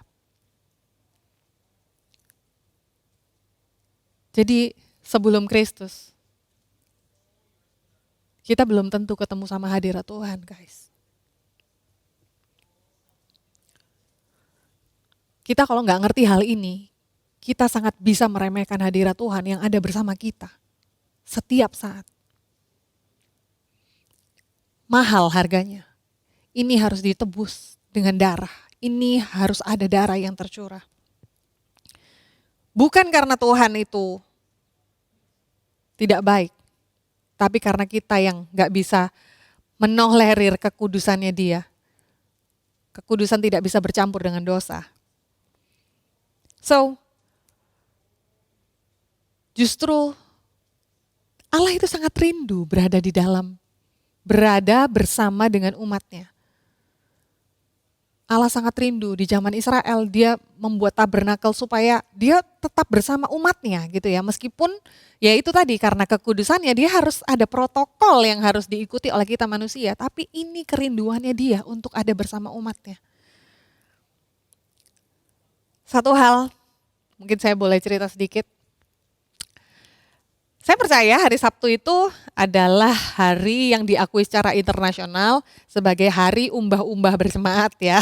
Jadi sebelum Kristus, kita belum tentu ketemu sama hadirat Tuhan, guys. Kita kalau nggak ngerti hal ini, kita sangat bisa meremehkan hadirat Tuhan yang ada bersama kita setiap saat. Mahal harganya. Ini harus ditebus dengan darah. Ini harus ada darah yang tercurah. Bukan karena Tuhan itu tidak baik, tapi karena kita yang gak bisa menolerir kekudusannya Dia. Kekudusan tidak bisa bercampur dengan dosa. So, justru Allah itu sangat rindu berada bersama dengan umatnya. Allah sangat rindu di zaman Israel, dia membuat tabernakel supaya dia tetap bersama umatnya gitu ya. Meskipun ya itu tadi karena kekudusannya dia harus ada protokol yang harus diikuti oleh kita manusia. Tapi ini kerinduannya dia untuk ada bersama umatnya. Satu hal, mungkin saya boleh cerita sedikit. Saya percaya hari Sabtu itu adalah hari yang diakui secara internasional sebagai hari umbah-umbah berjemaat ya.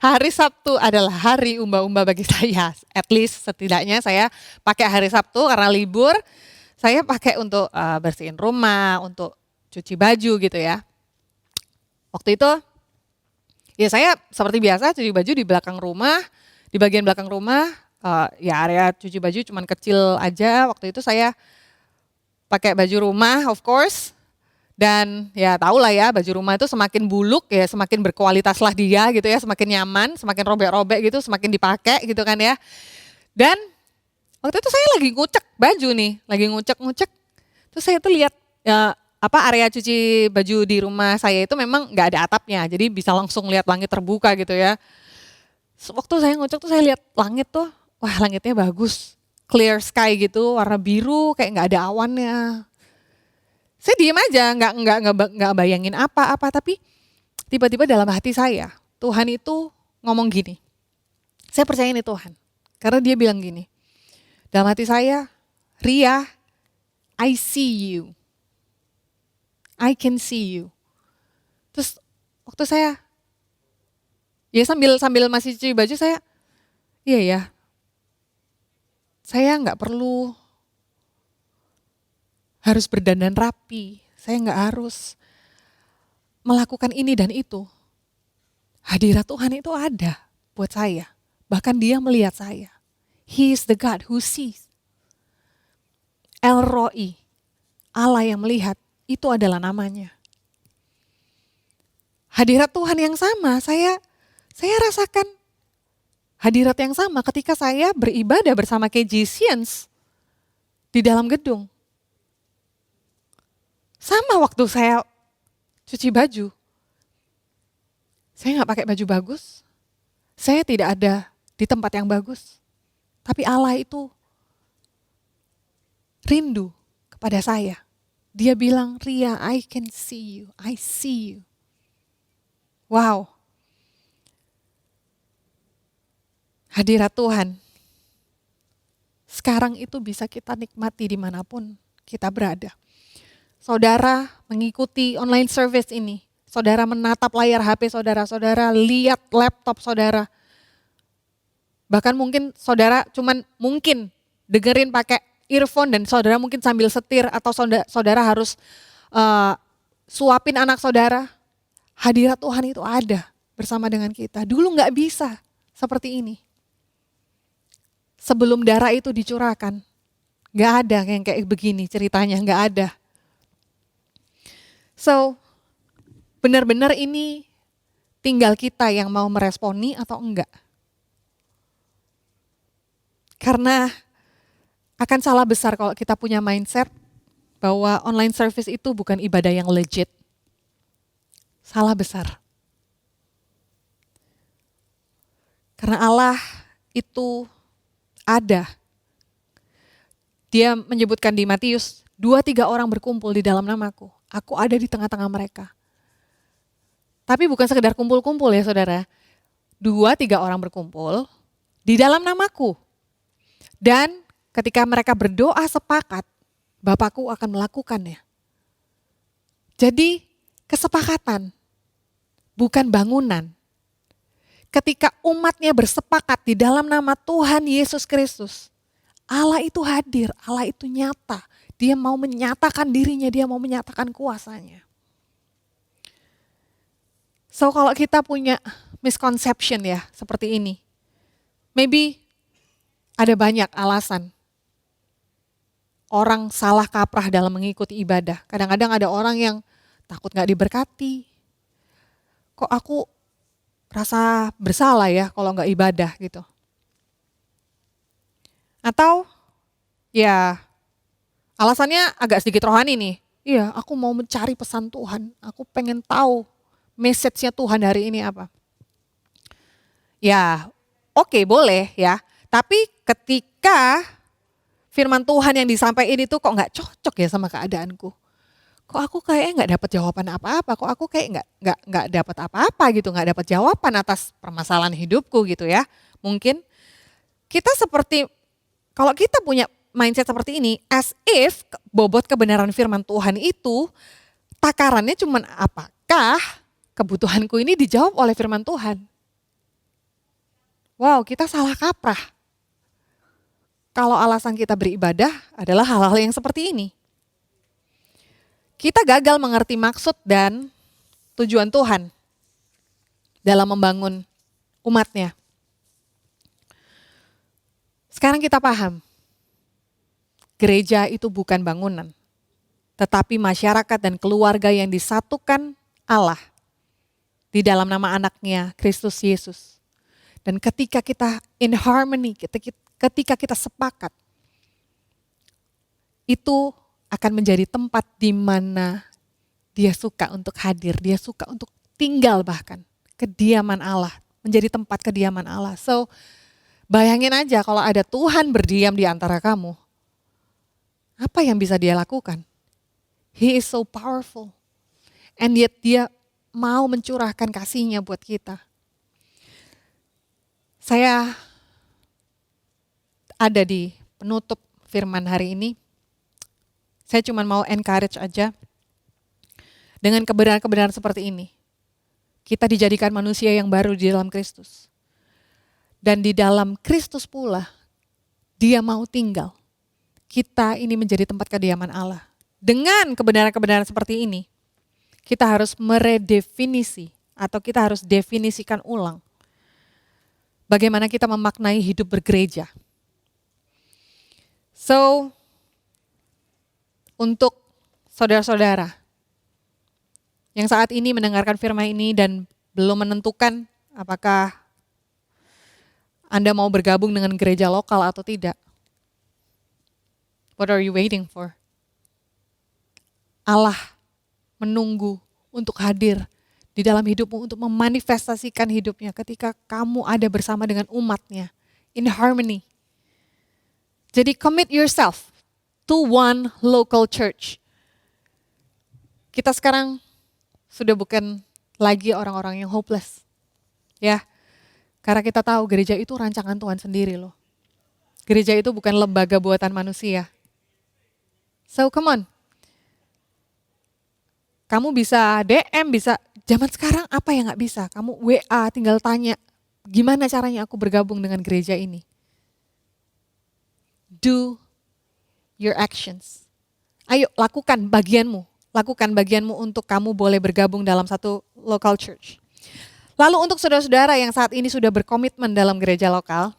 Hari Sabtu adalah hari umbah-umbah bagi saya. At least setidaknya saya pakai hari Sabtu karena libur. Saya pakai untuk bersihin rumah, untuk cuci baju gitu ya. Waktu itu Ya saya seperti biasa cuci baju di belakang rumah, di bagian belakang rumah, ya area cuci baju cuman kecil aja. Waktu itu saya pakai baju rumah of course. Dan ya tau lah ya, baju rumah itu semakin buluk ya semakin berkualitas lah dia gitu ya, semakin nyaman, semakin robek-robek gitu, semakin dipakai gitu kan ya. Dan waktu itu saya lagi ngucek baju nih, lagi ngucek-ngucek. Terus saya tuh lihat ya, area cuci baju di rumah saya itu memang nggak ada atapnya, jadi bisa langsung lihat langit terbuka gitu ya. Waktu saya ngucek tuh saya lihat langit tuh, wah langitnya bagus, clear sky gitu, warna biru kayak nggak ada awannya. Saya diem aja, nggak bayangin apa-apa, tapi tiba-tiba dalam hati saya, Tuhan itu ngomong gini, saya percaya ini Tuhan, karena dia bilang gini, dalam hati saya, Ria, I see you, I can see you. Terus waktu saya, ya sambil masih cuci baju saya, iya ya, saya nggak perlu harus berdandan rapi, saya nggak harus melakukan ini dan itu. Hadirat Tuhan itu ada buat saya, bahkan dia melihat saya. He is the God who sees. El Roi, Allah yang melihat, itu adalah namanya. Hadirat Tuhan yang sama, saya rasakan hadirat yang sama ketika saya beribadah bersama KJCians di dalam gedung. Sama waktu saya cuci baju, saya nggak pakai baju bagus, saya tidak ada di tempat yang bagus, tapi Allah itu rindu kepada saya. Dia bilang, Ria, I can see you, I see you. Wow, hadirat Tuhan sekarang itu bisa kita nikmati dimanapun kita berada. Saudara mengikuti online service ini, saudara menatap layar HP saudara, saudara lihat laptop saudara. Bahkan mungkin saudara cuman mungkin dengerin pakai earphone dan saudara mungkin sambil setir atau saudara harus suapin anak saudara. Hadirat Tuhan itu ada bersama dengan kita. Dulu nggak bisa seperti ini. Sebelum darah itu dicurahkan, nggak ada yang kayak begini ceritanya, nggak ada. So, benar-benar ini tinggal kita yang mau meresponi atau enggak. Karena akan salah besar kalau kita punya mindset bahwa online service itu bukan ibadah yang legit. Salah besar. Karena Allah itu ada. Dia menyebutkan di Matius, 2-3 orang berkumpul di dalam namaku. Aku ada di tengah-tengah mereka. Tapi bukan sekedar kumpul-kumpul ya saudara. 2-3 orang berkumpul di dalam namaku. Dan ketika mereka berdoa sepakat, Bapakku akan melakukannya. Jadi kesepakatan, bukan bangunan. Ketika umatnya bersepakat di dalam nama Tuhan Yesus Kristus, Allah itu hadir, Allah itu nyata. Dia mau menyatakan dirinya, dia mau menyatakan kuasanya. So kalau kita punya misconception ya seperti ini, maybe ada banyak alasan orang salah kaprah dalam mengikuti ibadah. Kadang-kadang ada orang yang takut gak diberkati. Kok aku rasa bersalah ya kalau gak ibadah gitu. Atau ya alasannya agak sedikit rohani nih. Iya, aku mau mencari pesan Tuhan. Aku pengen tahu message-nya Tuhan hari ini apa. Ya, oke, boleh ya. Tapi ketika firman Tuhan yang disampaikan itu kok nggak cocok ya sama keadaanku. Kok aku kayaknya nggak dapat jawaban apa-apa. Kok aku kayak nggak dapat apa-apa gitu. Nggak dapat jawaban atas permasalahan hidupku gitu ya. Mungkin kita seperti kalau kita punya mindset seperti ini, as if bobot kebenaran firman Tuhan itu takarannya cuman apakah kebutuhanku ini dijawab oleh firman Tuhan. Wow, kita salah kaprah. Kalau alasan kita beribadah adalah hal-hal yang seperti ini. Kita gagal mengerti maksud dan tujuan Tuhan. dalam membangun umatnya. Sekarang kita paham, gereja itu bukan bangunan, tetapi masyarakat dan keluarga yang disatukan Allah di dalam nama anaknya, Kristus Yesus. Dan ketika kita in harmony, ketika kita sepakat, itu akan menjadi tempat di mana dia suka untuk hadir, dia suka untuk tinggal bahkan. Kediaman Allah, menjadi tempat kediaman Allah. So, bayangin aja kalau ada Tuhan berdiam di antara kamu, apa yang bisa dia lakukan? He is so powerful. And yet dia mau mencurahkan kasih-Nya buat kita. Saya ada di penutup firman hari ini. Saya cuma mau encourage aja. Dengan kebenaran-kebenaran seperti ini, kita dijadikan manusia yang baru di dalam Kristus. Dan di dalam Kristus pula, dia mau tinggal. Kita ini menjadi tempat kediaman Allah. Dengan kebenaran-kebenaran seperti ini, kita harus meredefinisi atau kita harus definisikan ulang bagaimana kita memaknai hidup bergereja. So, untuk saudara-saudara yang saat ini mendengarkan firman ini dan belum menentukan apakah Anda mau bergabung dengan gereja lokal atau tidak, what are you waiting for? Allah menunggu untuk hadir di dalam hidupmu untuk memanifestasikan hidupnya ketika kamu ada bersama dengan umatnya in harmony. Jadi commit yourself to one local church. Kita sekarang sudah bukan lagi orang-orang yang hopeless. Ya, karena kita tahu gereja itu rancangan Tuhan sendiri loh. Gereja itu bukan lembaga buatan manusia. So come on. Kamu bisa DM, bisa, zaman sekarang apa yang gak bisa? Kamu WA tinggal tanya, gimana caranya aku bergabung dengan gereja ini? Do your actions. Ayo lakukan bagianmu. Lakukan bagianmu untuk kamu boleh bergabung dalam satu local church. Lalu untuk saudara-saudara yang saat ini sudah berkomitmen dalam gereja lokal,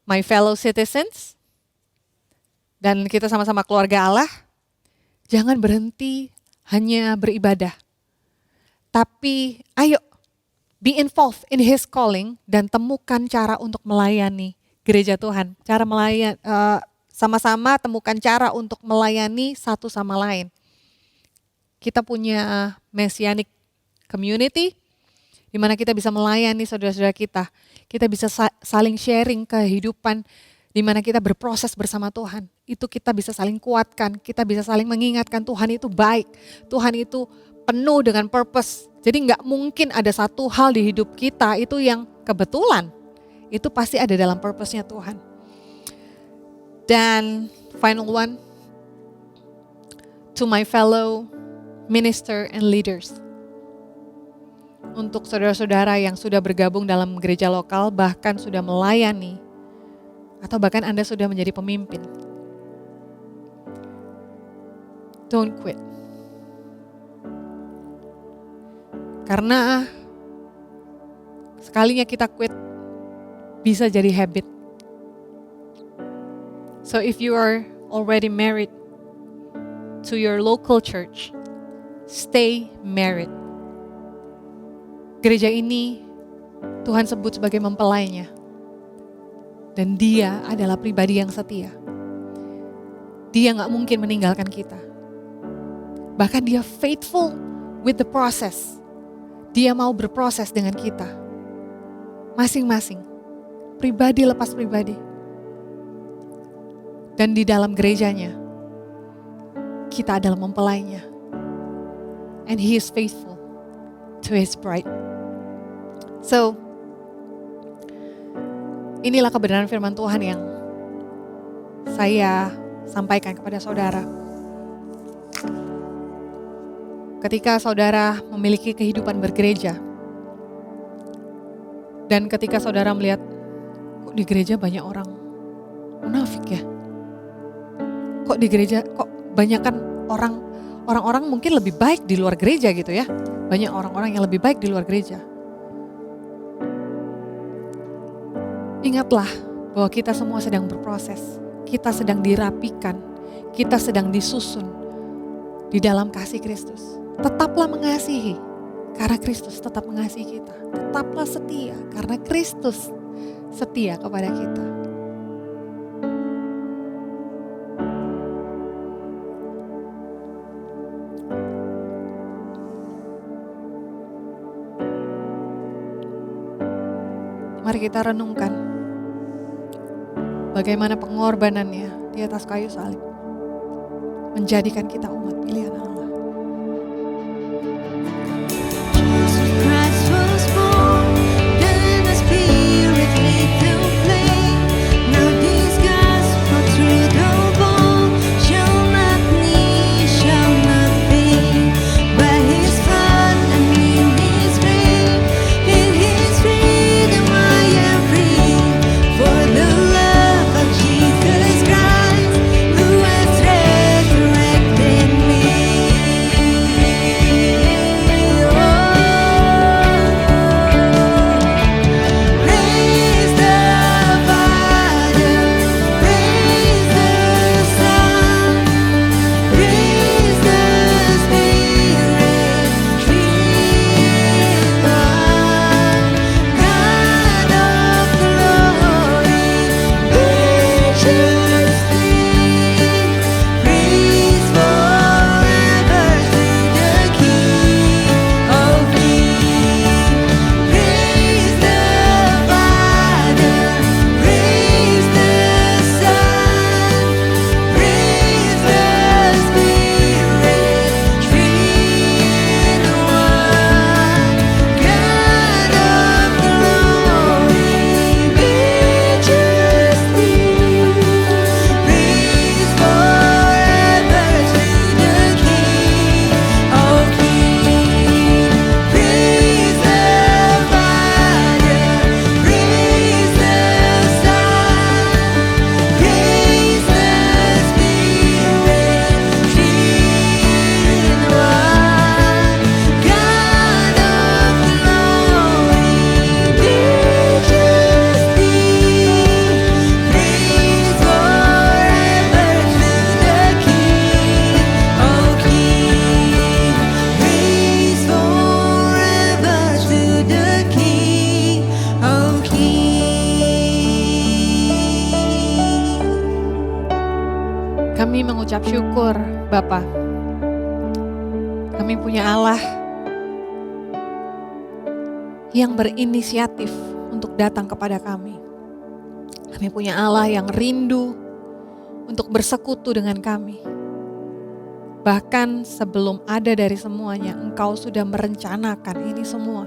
my fellow citizens, dan kita sama-sama keluarga Allah, jangan berhenti hanya beribadah. Tapi ayo be involved in His calling dan temukan cara untuk melayani gereja Tuhan. Cara melayani, sama-sama temukan cara untuk melayani satu sama lain. Kita punya messianic community di mana kita bisa melayani saudara-saudara kita. Kita bisa saling sharing kehidupan di mana kita berproses bersama Tuhan. Itu kita bisa saling kuatkan, kita bisa saling mengingatkan Tuhan itu baik. Tuhan itu penuh dengan purpose. Jadi nggak mungkin ada satu hal di hidup kita itu yang kebetulan. Itu pasti ada dalam purpose-nya Tuhan. Dan final one, to my fellow minister and leaders. Untuk saudara-saudara yang sudah bergabung dalam gereja lokal, bahkan sudah melayani, atau bahkan Anda sudah menjadi pemimpin. Don't quit. Karena sekalinya kita quit, bisa jadi habit. So if you are already married to your local church, stay married. Gereja ini Tuhan sebut sebagai mempelainya. Dan dia adalah pribadi yang setia. Dia gak mungkin meninggalkan kita. Bahkan dia faithful with the process. Dia mau berproses dengan kita. Masing-masing. Pribadi lepas pribadi. Dan di dalam gerejanya, kita adalah mempelainya. And He is faithful to His bride. So, inilah kebenaran firman Tuhan yang saya sampaikan kepada saudara. Ketika saudara memiliki kehidupan bergereja, dan ketika saudara melihat, kok di gereja banyak orang munafik ya? Kok di gereja, kok banyakan orang-orang mungkin lebih baik di luar gereja gitu ya? banyak orang-orang yang lebih baik di luar gereja. Ingatlah bahwa kita semua sedang berproses, kita sedang dirapikan, kita sedang disusun di dalam kasih Kristus. Tetaplah mengasihi, karena Kristus tetap mengasihi kita. Tetaplah setia, karena Kristus setia kepada kita. Mari kita renungkan bagaimana pengorbanannya di atas kayu salib menjadikan kita umat pilihan Allah. Christ was born, then the Spirit made them plain. Now this gospel through the wall shall not need, shall not fade. By His blood and in His reign, in His freedom I am free. For the love of Jesus Christ, who has resurrected me. Praise the Father, praise the Son, praise the Spirit, three one, God of glory, majesty, praise forever to the King of Kings. Praise the Father, praise the Son, praise the Spirit, three in one. God of glory, majesty, praise forever to the King of Kings. Praise the Father, praise the Son, praise the Spirit, three in one. God of glory, majesty, praise forever to the King of Kings. Praise forever to the King of Kings. Kami mengucap syukur, Bapa. Kami punya Allah yang berinisiatif untuk datang kepada kami. Kami punya Allah yang rindu untuk bersekutu dengan kami. Bahkan sebelum ada dari semuanya, Engkau sudah merencanakan ini semua.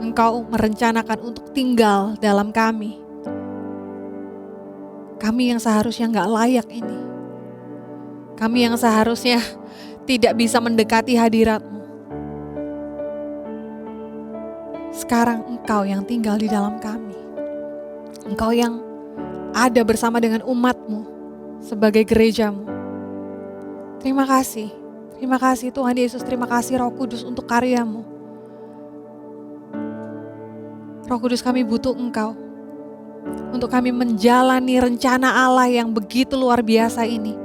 Engkau merencanakan untuk tinggal dalam kami. Kami yang seharusnya nggak layak ini. Kami yang seharusnya tidak bisa mendekati hadirat-Mu. Sekarang Engkau yang tinggal di dalam kami. Engkau yang ada bersama dengan umat-Mu sebagai gereja-Mu. Terima kasih Tuhan Yesus, terima kasih Roh Kudus untuk karya-Mu. Roh Kudus, kami butuh Engkau untuk kami menjalani rencana Allah yang begitu luar biasa ini.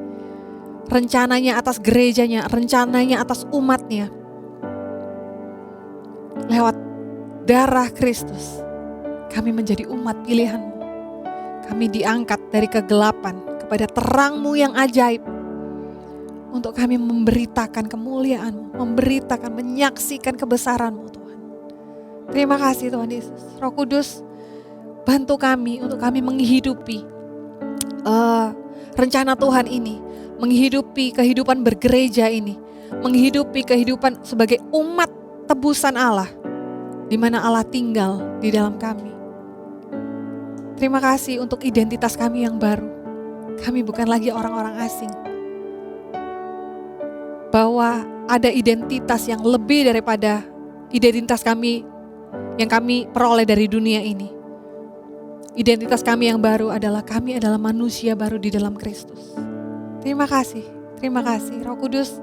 Rencananya atas gerejanya, rencananya atas umatnya. Lewat darah Kristus, kami menjadi umat pilihan-Mu. Kami diangkat dari kegelapan kepada terang-Mu yang ajaib. Untuk kami memberitakan kemuliaan-Mu, memberitakan, menyaksikan kebesaran-Mu Tuhan. Terima kasih Tuhan Yesus. Roh Kudus, bantu kami untuk kami menghidupi rencana Tuhan ini, menghidupi kehidupan bergereja ini, menghidupi kehidupan sebagai umat tebusan Allah, di mana Allah tinggal di dalam kami. Terima kasih untuk identitas kami yang baru. Kami bukan lagi orang-orang asing. Bahwa ada identitas yang lebih daripada identitas kami yang kami peroleh dari dunia ini. Identitas kami yang baru adalah kami adalah manusia baru di dalam Kristus. Terima kasih Roh Kudus.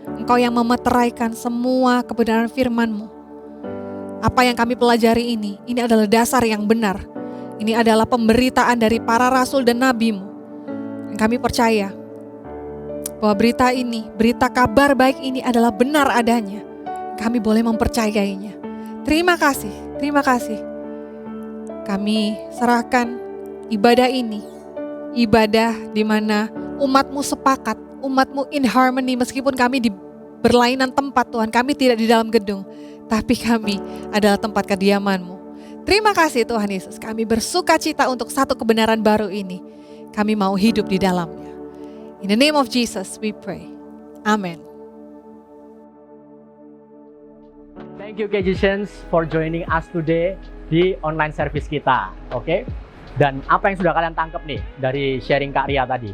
Engkau yang memeteraikan semua kebenaran firman-Mu. Apa yang kami pelajari ini adalah dasar yang benar. Ini adalah pemberitaan dari para rasul dan nabi-Mu. Dan kami percaya bahwa berita ini, berita kabar baik ini adalah benar adanya. Kami boleh mempercayainya. Terima kasih, terima kasih. Kami serahkan ibadah ini, ibadah di mana umat-Mu sepakat, umat-Mu in harmony, meskipun kami di berlainan tempat Tuhan, kami tidak di dalam gedung, tapi kami adalah tempat kediaman-Mu. Terima kasih Tuhan Yesus, kami bersuka cita untuk satu kebenaran baru ini. Kami mau hidup di dalamnya. In the name of Jesus we pray. Amen. Thank you Kejicians for joining us today di online service kita, oke? Dan apa yang sudah kalian tangkap nih dari sharing Kak Ria tadi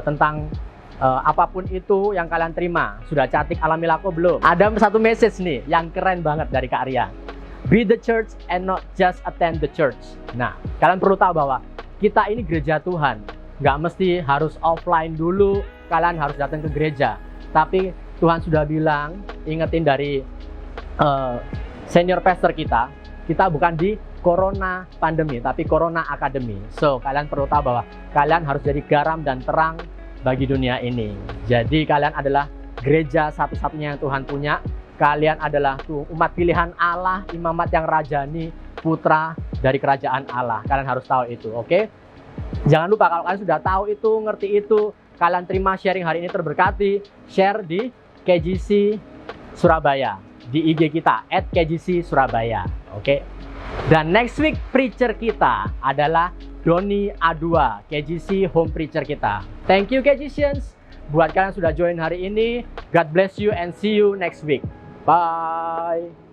tentang apapun itu yang kalian terima, sudah cantik alami laku belum? Ada satu message nih yang keren banget dari Kak Ria. Be the church and not just attend the church. Nah, kalian perlu tahu bahwa kita ini gereja Tuhan. Nggak mesti harus offline dulu, kalian harus datang ke gereja. Tapi Tuhan sudah bilang, ingetin dari senior pastor kita bukan di Corona pandemi, tapi Corona Academy. So, kalian perlu tahu bahwa kalian harus jadi garam dan terang bagi dunia ini. Jadi, kalian adalah gereja satu-satunya yang Tuhan punya. Kalian adalah umat pilihan Allah, imamat yang rajani, putra dari kerajaan Allah. Kalian harus tahu itu, oke? Jangan lupa kalau kalian sudah tahu itu, ngerti itu, kalian terima sharing hari ini terberkati, share di KGC Surabaya, di IG kita @KGC Surabaya, oke? Dan next week preacher kita adalah Doni A2, KGC home preacher kita. Thank you KGCians, buat kalian sudah join hari ini. God bless you and see you next week. Bye.